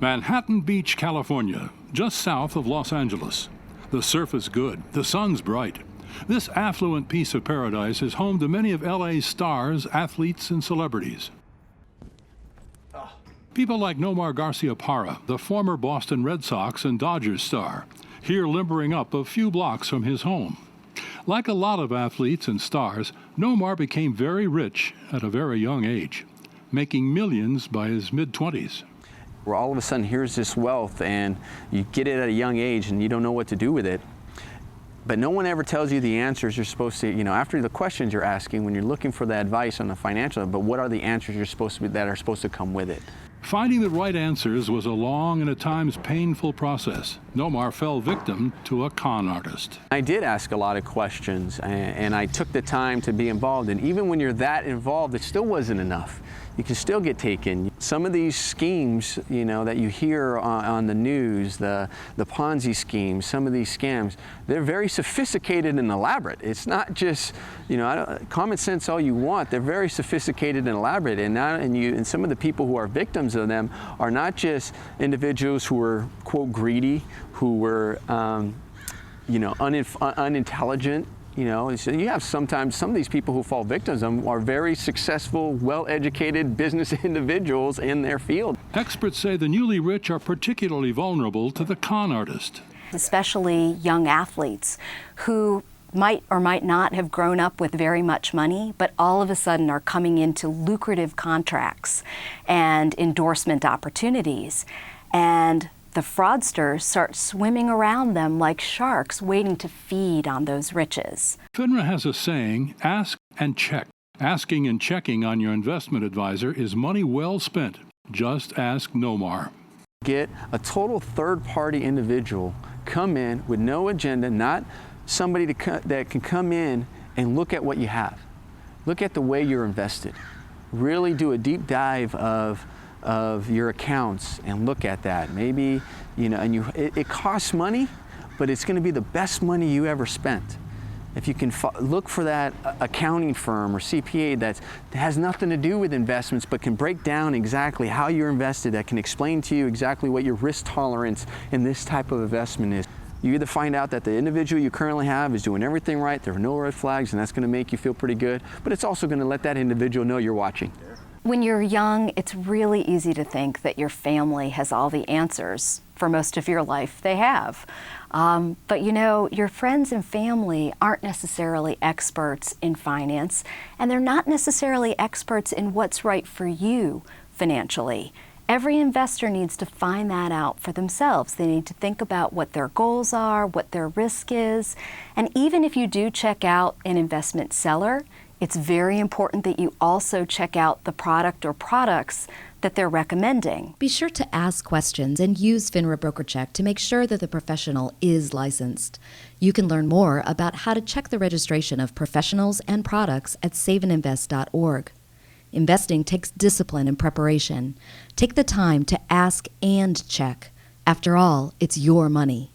Manhattan Beach, California, just south of Los Angeles. The surf is good, the sun's bright. This affluent piece of paradise is home to many of LA's stars, athletes, and celebrities. People like Nomar Garciaparra, the former Boston Red Sox and Dodgers star, here limbering up a few blocks from his home. Like a lot of athletes and stars, Nomar became very rich at a very young age, making millions by his mid-20s. Where all of a sudden here's this wealth and you get it at a young age and you don't know what to do with it. But no one ever tells you the answers you're supposed to, after the questions you're asking when you're looking for the advice on the financial, but what are the answers that are supposed to come with it? Finding the right answers was a long and at times painful process. Nomar fell victim to a con artist. I did ask a lot of questions and I took the time to be involved, and even when you're that involved, it still wasn't enough. You can still get taken. Some of these schemes, that you hear on the news, the Ponzi schemes, some of these scams, they're very sophisticated and elaborate. It's not just, common sense all you want. They're very sophisticated and elaborate, and some of the people who are victims of them are not just individuals who were, quote, greedy, who were, unintelligent. So you have sometimes some of these people who fall victims of them are very successful, well-educated business individuals in their field. Experts say the newly rich are particularly vulnerable to the con artist. Especially young athletes who might or might not have grown up with very much money, but all of a sudden are coming into lucrative contracts and endorsement opportunities. And the fraudsters start swimming around them like sharks, waiting to feed on those riches. FINRA has a saying, ask and check. Asking and checking on your investment advisor is money well spent. Just ask Nomar. Get a total third-party individual, come in with no agenda, not somebody that can come in and look at what you have. Look at the way you're invested. Really do a deep dive of your accounts and look at that. Maybe, it costs money, but it's going to be the best money you ever spent. If you can look for that accounting firm or CPA that has nothing to do with investments, but can break down exactly how you're invested, that can explain to you exactly what your risk tolerance in this type of investment is. You either find out that the individual you currently have is doing everything right, there are no red flags, and that's going to make you feel pretty good, but it's also going to let that individual know you're watching. When you're young, it's really easy to think that your family has all the answers. For most of your life, they have. But your friends and family aren't necessarily experts in finance, and they're not necessarily experts in what's right for you financially. Every investor needs to find that out for themselves. They need to think about what their goals are, what their risk is, and even if you do check out an investment seller, it's very important that you also check out the product or products that they're recommending. Be sure to ask questions and use FINRA BrokerCheck to make sure that the professional is licensed. You can learn more about how to check the registration of professionals and products at saveandinvest.org. Investing takes discipline and preparation. Take the time to ask and check. After all, it's your money.